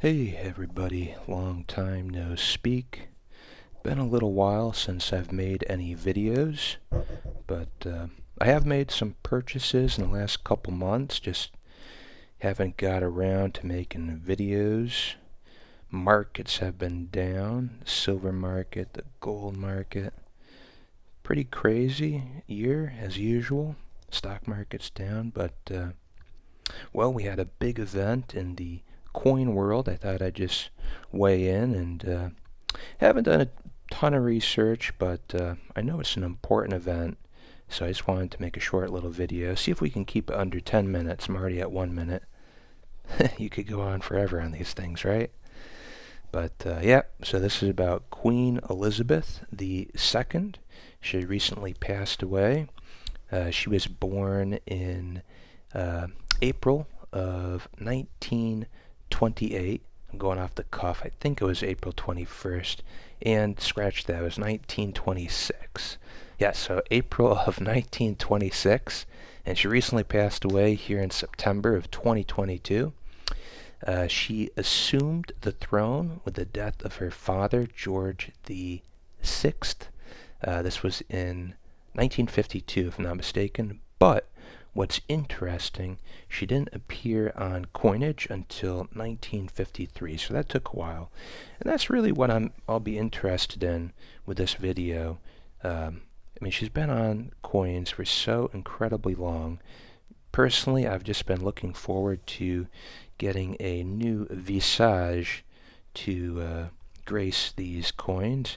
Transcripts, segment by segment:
Hey everybody, long time no speak. Been a little while since I've made any videos, but I have made some purchases in the last couple months, just haven't got around to making videos. Markets have been down, the silver market, the gold market. Pretty crazy year as usual. Stock market's down, but well, we had a big event in the coin world. I thought I'd just weigh in and haven't done a ton of research, but I know it's an important event, so I just wanted to make a short little video. See if we can keep it under 10 minutes. I'm already at 1 minute. You could go on forever on these things, right? But yeah, so this is about Queen Elizabeth II. She recently passed away. She was born in April of 1928. I'm going off the cuff. I think it was April 21st. And scratch that, it was 1926. Yeah, so April of 1926. And she recently passed away here in September of 2022. She assumed the throne with the death of her father, George the Sixth. This was in 1952, if I'm not mistaken. But what's interesting, she didn't appear on coinage until 1953, so that took a while. And that's really what I'll be interested in with this video. I mean, she's been on coins for so incredibly long. Personally, I've just been looking forward to getting a new visage to grace these coins.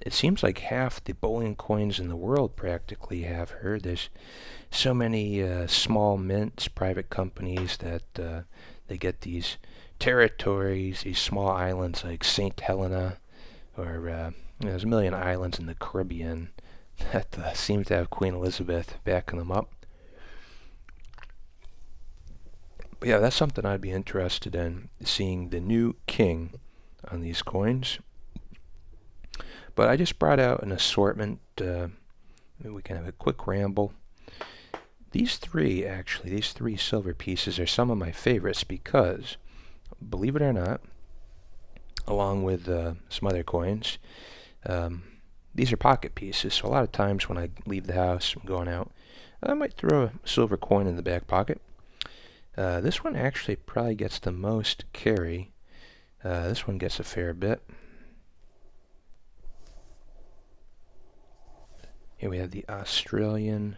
It seems like half the bullion coins in the world practically have her. There's so many small mints, private companies that they get these territories, these small islands like St. Helena, or there's a million islands in the Caribbean that seem to have Queen Elizabeth backing them up. But yeah, that's something I'd be interested in, seeing the new king on these coins. But I just brought out an assortment. Maybe we can have a quick ramble. These three silver pieces are some of my favorites because, believe it or not, along with some other coins, these are pocket pieces. So a lot of times when I leave the house, I'm going out, I might throw a silver coin in the back pocket. This one actually probably gets the most carry. This one gets a fair bit. Here we have the Australian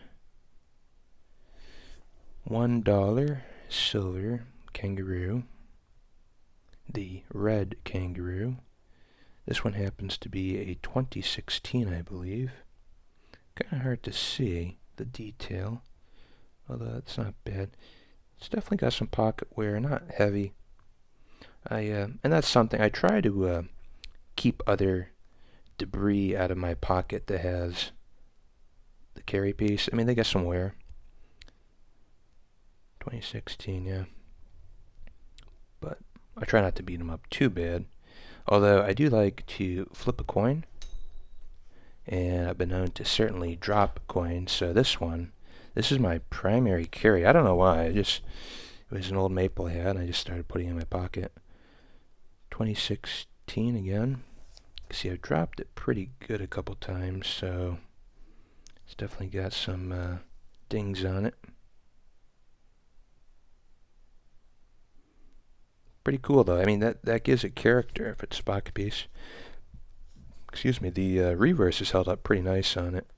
$1 silver kangaroo, the red kangaroo. This one happens to be a 2016, I believe. Kind of hard to see the detail, although it's not bad. It's definitely got some pocket wear, not heavy. And that's something I try to keep other debris out of my pocket that has the carry piece. I mean, they get some wear. 2016, yeah. But I try not to beat them up too bad. Although I do like to flip a coin, and I've been known to certainly drop coins. So this is my primary carry. I don't know why. It was an old maple I had, and I just started putting it in my pocket. 2016 again. See, I've dropped it pretty good a couple times, so it's definitely got some dings on it. Pretty cool though. I mean, that gives it character if it's a pocket piece. Excuse me, the reverse is held up pretty nice on it.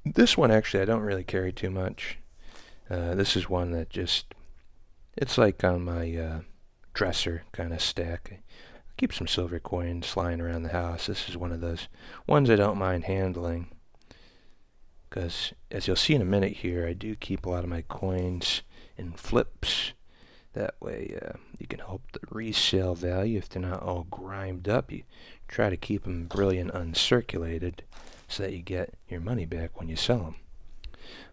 This one actually I don't really carry too much. This is one that it's like on my dresser kind of stack. I keep some silver coins lying around the house. This is one of those ones I don't mind handling, because as you'll see in a minute here, I do keep a lot of my coins in flips. That way you can help the resale value if they're not all grimed up. You try to keep them brilliant uncirculated so that you get your money back when you sell them.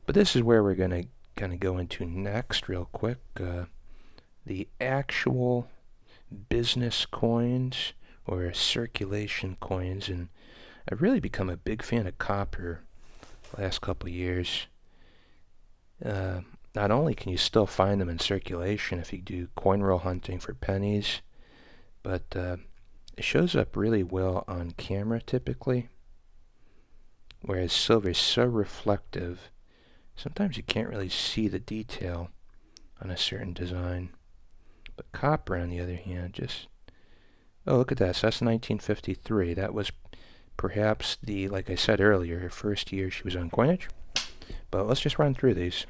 But this is where we're going to kind of go into next real quick. The actual business coins or circulation coins. And I've really become a big fan of copper the last couple years. not only can you still find them in circulation if you do coin roll hunting for pennies, but it shows up really well on camera typically, whereas silver is so reflective, sometimes you can't really see the detail on a certain design. But copper, on the other hand, just... Oh, look at that. So that's 1953. That was perhaps the, like I said earlier, her first year she was on coinage. But let's just run through these.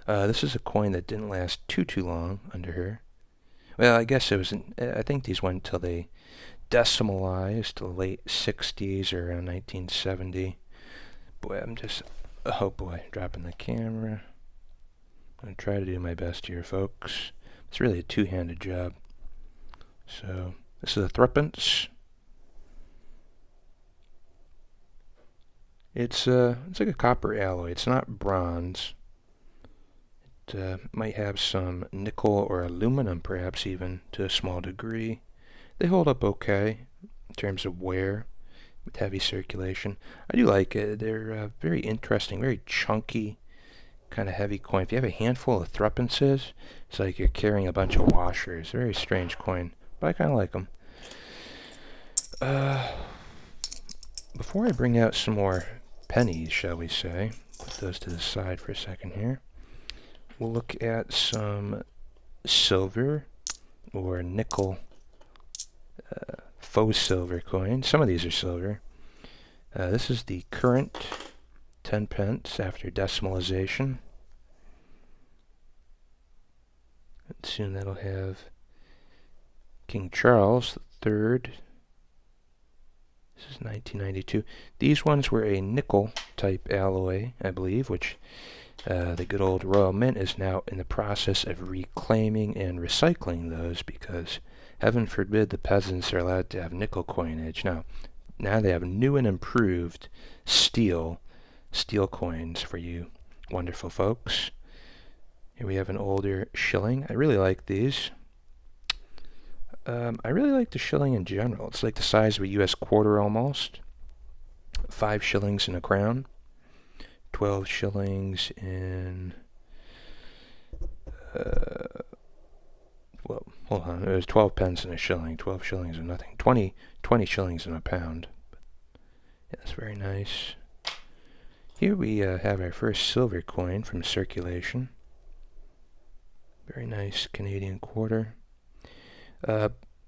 This is a coin that didn't last too long under her. Well, I guess it was... I think these went until they decimalized the late 60s or around 1970. Boy, I'm just... Oh boy, dropping the camera. I'm going to try to do my best here, folks. It's really a two-handed job. So, this is a threepence. It's like a copper alloy. It's not bronze. It might have some nickel or aluminum, perhaps even, to a small degree. They hold up okay in terms of wear with heavy circulation. I do like it. They're very interesting, very chunky, kind of heavy coin. If you have a handful of threepences, it's like you're carrying a bunch of washers. Very strange coin, but I kind of like them. Before I bring out some more pennies, shall we say, put those to the side for a second here, we'll look at some silver or nickel faux silver coins. Some of these are silver. This is the current 10 pence after decimalization. And soon that'll have King Charles III. This is 1992. These ones were a nickel type alloy, I believe, which the good old Royal Mint is now in the process of reclaiming and recycling those, because heaven forbid the peasants are allowed to have nickel coinage. Now they have new and improved steel coins for you wonderful folks. Here we have an older shilling. I really like these. I really like the shilling in general. It's like the size of a U.S. quarter almost. 5 shillings in a crown. 12 shillings in... well, hold on. It was 12 pence in a shilling. 12 shillings are nothing. 20 shillings in a pound. Yeah, that's very nice. Here we have our first silver coin from circulation. Very nice Canadian quarter.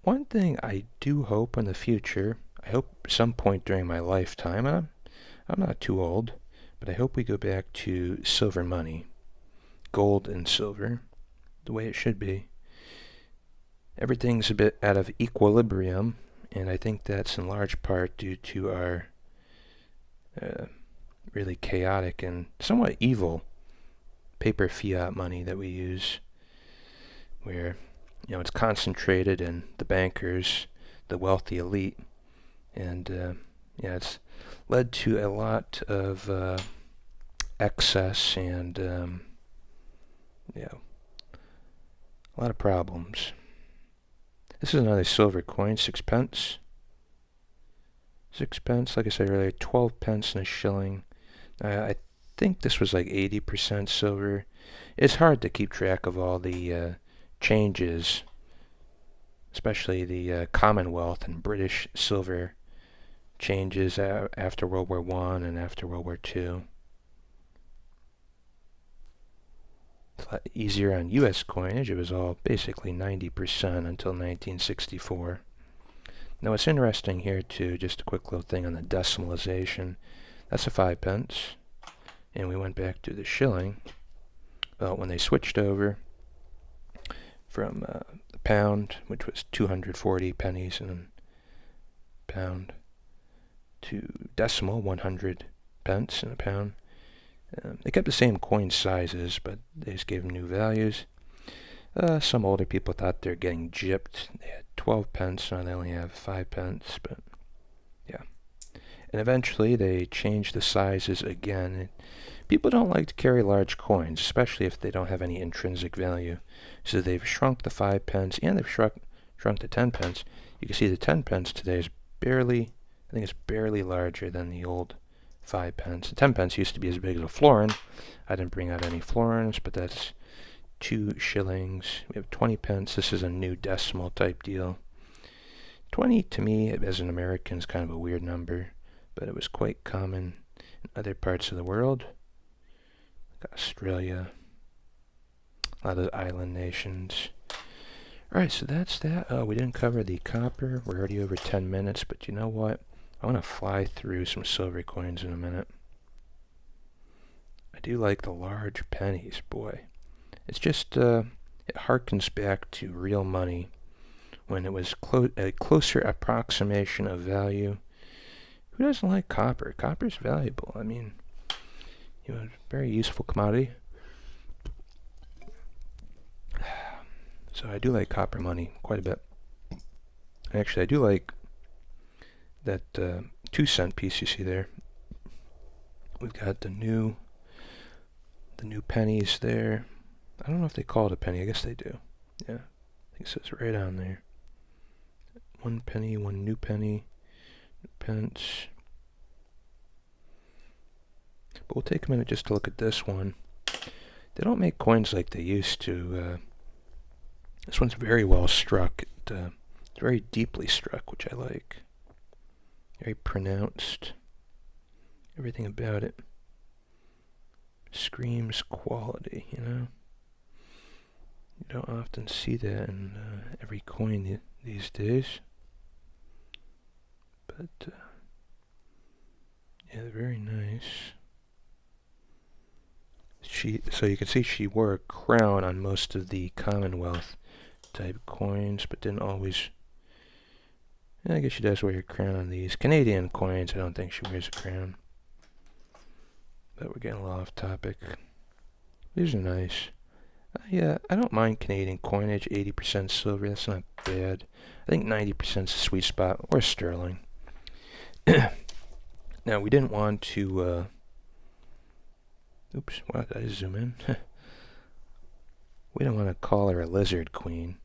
One thing I do hope in the future, I hope some point during my lifetime, I'm not too old, but I hope we go back to silver money. Gold and silver, the way it should be. Everything's a bit out of equilibrium, and I think that's in large part due to our really chaotic and somewhat evil paper fiat money that we use, where it's concentrated in the bankers, the wealthy elite, and it's led to a lot of excess and a lot of problems. This is another silver coin, 6 pence. 6 pence, like I said earlier, 12 pence in a shilling. I think this was like 80% silver. It's hard to keep track of all the changes, especially the Commonwealth and British silver changes after World War I and after World War II. It's a lot easier on U.S. coinage. It was all basically 90% until 1964. Now what's interesting here too, just a quick little thing on the decimalization. That's a 5 pence. And we went back to the shilling. Well, when they switched over from the pound, which was 240 pennies in a pound, to decimal, 100 pence in a pound. They kept the same coin sizes, but they just gave them new values. Some older people thought they're getting gypped. They had 12 pence, now they only have 5 pence, but yeah. And eventually they changed the sizes again. People don't like to carry large coins, especially if they don't have any intrinsic value. So they've shrunk the 5 pence and they've shrunk the 10 pence. You can see the 10 pence today is barely, I think it's barely larger than the old 5 pence. 10 pence used to be as big as a florin. I didn't bring out any florins, but that's 2 shillings. We have 20 pence. This is a new decimal type deal. 20 to me as an American is kind of a weird number, but it was quite common in other parts of the world, like Australia, a lot of island nations. Alright, so that's that. We didn't cover the copper. We're already over 10 minutes, but you know what? I want to fly through some silver coins in a minute. I do like the large pennies, boy. It's just, it harkens back to real money when it was a closer approximation of value. Who doesn't like copper? Copper's valuable. I mean, you know, it's a very useful commodity. So I do like copper money quite a bit. Actually, I do like that 2-cent piece you see there. We've got the new pennies there. I don't know if they call it a penny. I guess they do. Yeah, I think it says right on there. 1 penny, 1 new penny, pence. But we'll take a minute just to look at this one. They don't make coins like they used to. This one's very well struck. It's very deeply struck, which I like. Very pronounced. Everything about it screams quality, you know? You don't often see that in every coin these days. But, yeah, very nice. So you can see she wore a crown on most of the Commonwealth type coins, but didn't always. Yeah, I guess she does wear a crown on these. Canadian coins, I don't think she wears a crown. But we're getting a little off topic. These are nice. Yeah, I don't mind Canadian coinage, 80% silver, that's not bad. I think 90% is a sweet spot, or sterling. Now, we didn't want to, oops, why did I zoom in? We don't want to call her a lizard queen.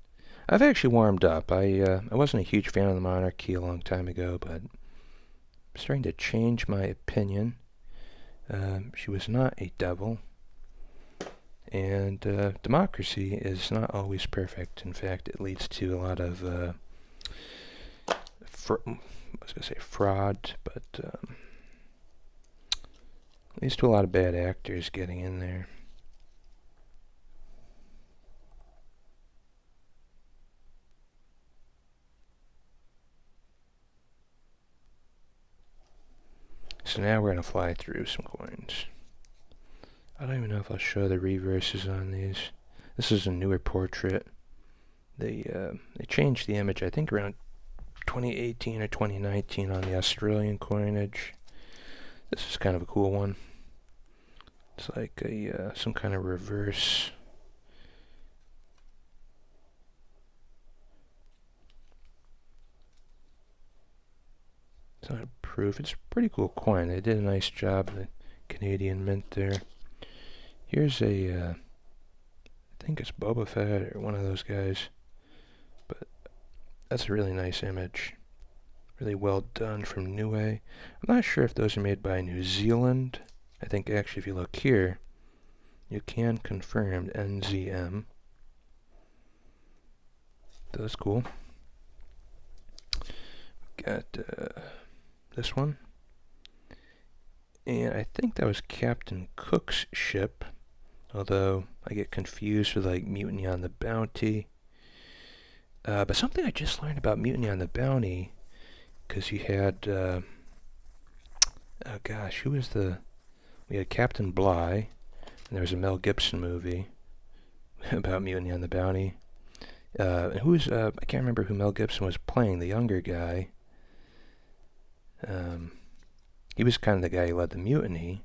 I've actually warmed up. I wasn't a huge fan of the monarchy a long time ago, but I'm starting to change my opinion. She was not a devil. And democracy is not always perfect. In fact, it leads to a lot of, I was going to say fraud, but leads to a lot of bad actors getting in there. So now we're going to fly through some coins. I don't even know if I'll show the reverses on these. This is a newer portrait. They changed the image, I think, around 2018 or 2019 on the Australian coinage. This is kind of a cool one. It's like a some kind of reverse. It's not a proof. It's a pretty cool coin. They did a nice job, the Canadian Mint there. Here's a, I think it's Boba Fett or one of those guys. But that's a really nice image. Really well done from Niue. I'm not sure if those are made by New Zealand. I think actually if you look here, you can confirm NZM. That's cool. Got this one. And I think that was Captain Cook's ship. Although I get confused with like Mutiny on the Bounty. But something I just learned about Mutiny on the Bounty, because you had, oh gosh, who was we had Captain Bligh, and there was a Mel Gibson movie about Mutiny on the Bounty. And I can't remember who Mel Gibson was playing, the younger guy. He was kind of the guy who led the mutiny.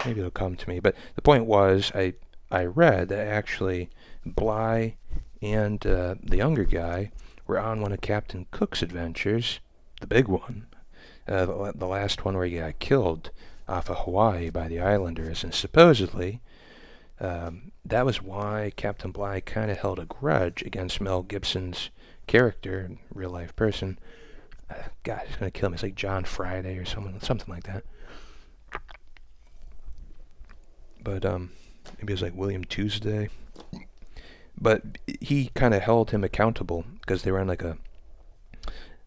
Maybe it'll come to me. But the point was, I read that actually Bligh and the younger guy were on one of Captain Cook's adventures, the big one, the last one where he got killed off of Hawaii by the islanders. And supposedly, that was why Captain Bligh kind of held a grudge against Mel Gibson's character, real-life person, God, he's gonna kill me. It's like John Friday or something like that. But maybe it's like William Tuesday. But he kind of held him accountable because they were on like a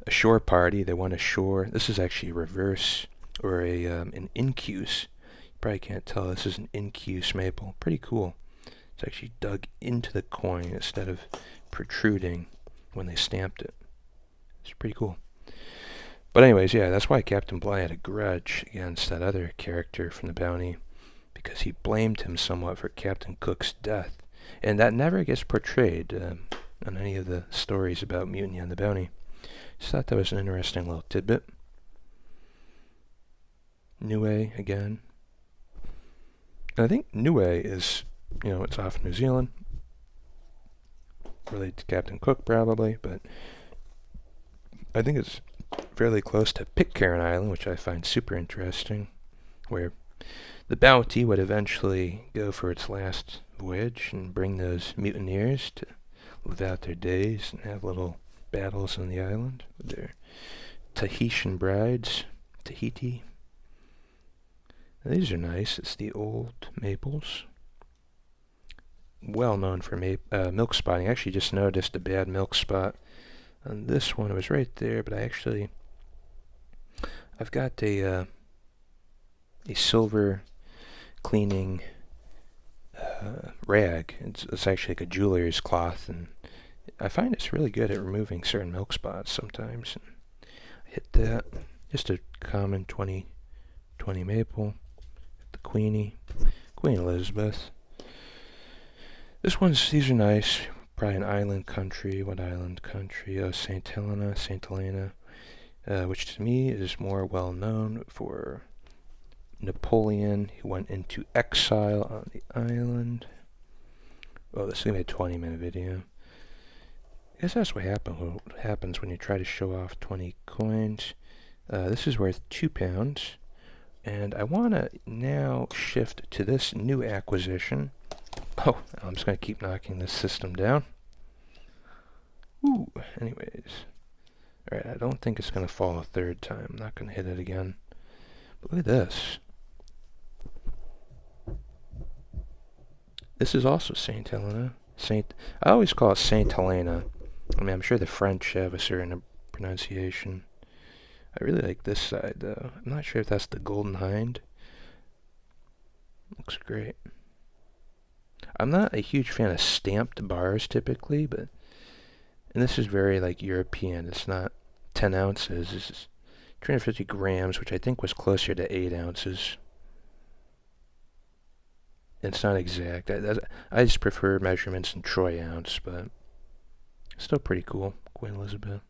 shore party. They went ashore. This is actually a reverse or an incuse. You probably can't tell. This is an incuse maple. Pretty cool. It's actually dug into the coin instead of protruding when they stamped it. It's pretty cool. But anyways, yeah, that's why Captain Bligh had a grudge against that other character from the bounty, because he blamed him somewhat for Captain Cook's death. And that never gets portrayed on any of the stories about mutiny on the bounty. Just thought that was an interesting little tidbit. Niue again. And I think Niue is, it's off New Zealand. Related to Captain Cook probably, but I think it's fairly close to Pitcairn Island, which I find super interesting, where the bounty would eventually go for its last voyage and bring those mutineers to live out their days and have little battles on the island with their Tahitian brides. Tahiti. Now, these are nice. It's the old maples. Well known for milk spotting. I actually just noticed a bad milk spot on this one. It was right there, but I've got a silver cleaning rag. It's actually like a jeweler's cloth, and I find it's really good at removing certain milk spots sometimes. And I hit that. Just a common 2020 maple. The Queen Elizabeth. These are nice. Probably an island country. What island country? Oh, St. Helena, which to me is more well known for Napoleon, who went into exile on the island. Oh, this is going to be a 20-minute video. I guess that's what happens when you try to show off 20 coins. This is worth £2. And I want to now shift to this new acquisition. Oh, I'm just going to keep knocking this system down. Ooh, anyways. Alright, I don't think it's going to fall a third time. I'm not going to hit it again. But look at this. This is also St. Helena. I always call it St. Helena. I mean, I'm sure the French have a certain pronunciation. I really like this side, though. I'm not sure if that's the Golden Hind. Looks great. I'm not a huge fan of stamped bars, typically, and this is very, European. It's not 10 ounces. This is 250 grams, which I think was closer to 8 ounces. It's not exact. I just prefer measurements in troy ounce, but still pretty cool. Queen Elizabeth.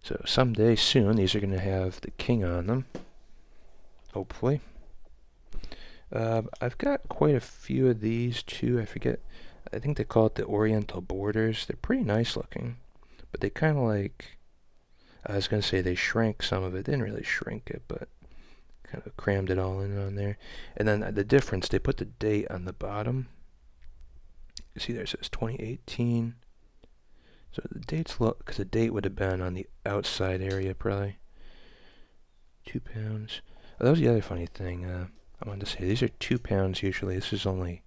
So someday soon, these are going to have the king on them. Hopefully. I've got quite a few of these too. I think they call it the Oriental Borders. They're pretty nice looking, but they kind of I was going to say they shrank some of it. They didn't really shrink it, but kind of crammed it all in on there. And then the difference, they put the date on the bottom. You see there it says 2018. So the dates look, because the date would have been on the outside area probably. £2. Oh, that was the other funny thing. I wanted to say these are £2 usually. This is only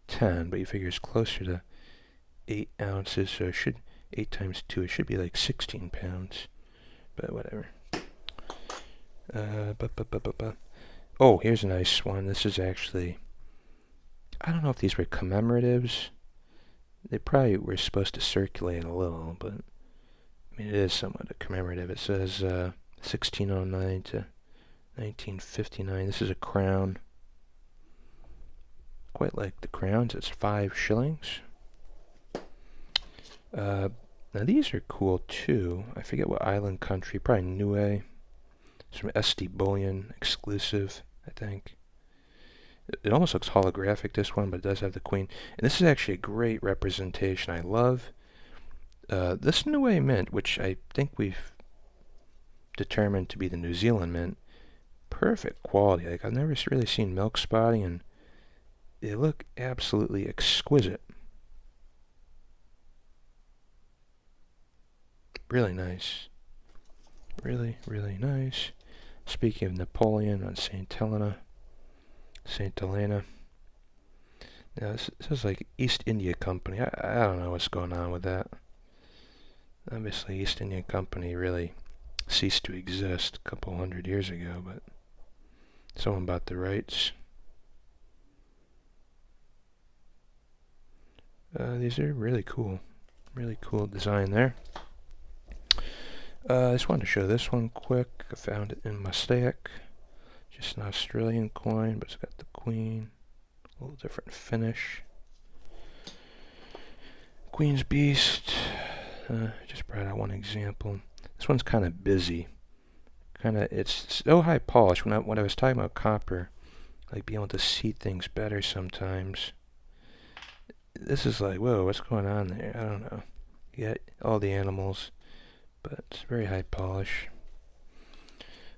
10, but you figure it's closer to 8 ounces, so 8 times 2, it should be like 16 pounds. But whatever. Oh, here's a nice one. This is actually, I don't know if these were commemoratives. They probably were supposed to circulate a little, but I mean, it is somewhat a commemorative. It says 1609 to 1959. This is a crown. Quite like the crowns. It's 5 shillings. Now these are cool too. I forget what island country. Probably Niue. It's from SD Bullion, exclusive, I think. It almost looks holographic, this one, but it does have the queen. And this is actually a great representation. I love this Niue mint, which I think we've determined to be the New Zealand mint. Perfect quality. Like, I've never really seen milk spotting, and they look absolutely exquisite. Really nice. Really, really nice. Speaking of Napoleon on St. Helena, St. Helena. Now this is like East India Company. I don't know what's going on with that. Obviously, East India Company really ceased to exist a couple hundred years ago, but someone bought the rights. These are really cool design there. I just wanted to show this one quick. I found it in my stack. Just an Australian coin, but it's got the queen. A little different finish. Queen's Beast. Just brought out one example. This one's kind of busy. It's so high polish. When I was talking about copper, like being able to see things better sometimes. This is like, whoa, what's going on there? I don't know. You got all the animals, but it's very high polish.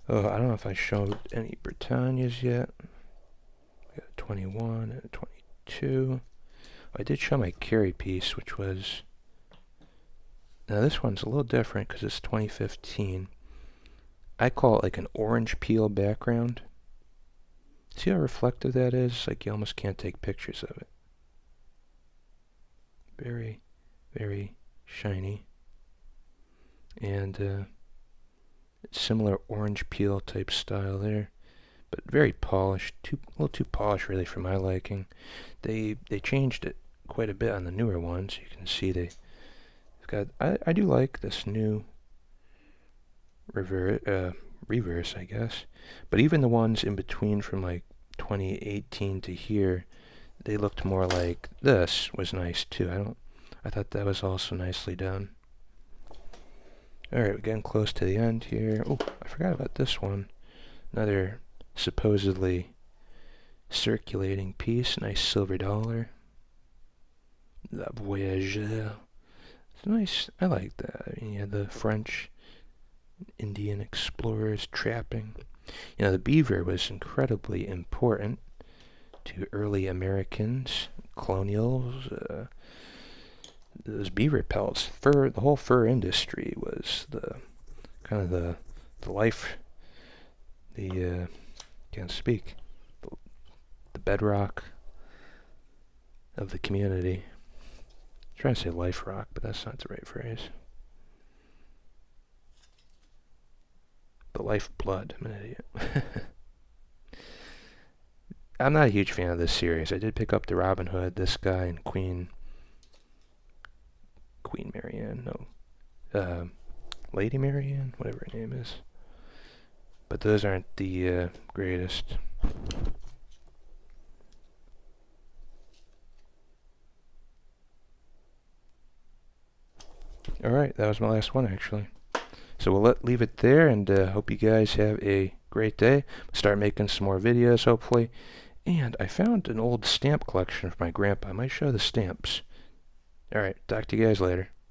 Oh, I don't know if I showed any Britannias yet. We got 21 and 22. I did show my carry piece, which was... Now this one's a little different because it's 2015. I call it like an orange peel background. See how reflective that is? Like you almost can't take pictures of it. Very, very shiny. And similar orange peel type style there. But very polished. A little too polished really for my liking. They changed it quite a bit on the newer ones. You can see they've got... I do like this new reverse, I guess. But even the ones in between from like 2018 to here, they looked more like this was nice too. I thought that was also nicely done. Alright, we're getting close to the end here. Oh, I forgot about this one. Another supposedly circulating piece. Nice silver dollar. La Voyageur. It's nice. I like that. I mean, yeah, the French Indian explorers trapping. You know, the beaver was incredibly important to early Americans, colonials. Those beaver pelts, fur, the whole fur industry was the kind of the life, can't speak, the bedrock of the community. I'm trying to say life rock, but that's not the right phrase. The lifeblood. I'm an idiot. I'm not a huge fan of this series. I did pick up the Robin Hood, this guy, and Queen Marianne, no, Lady Marianne, whatever her name is. But those aren't the greatest. Alright, that was my last one actually. So we'll leave it there, and hope you guys have a great day. Start making some more videos, hopefully. And I found an old stamp collection from my grandpa. I might show the stamps. Alright, talk to you guys later.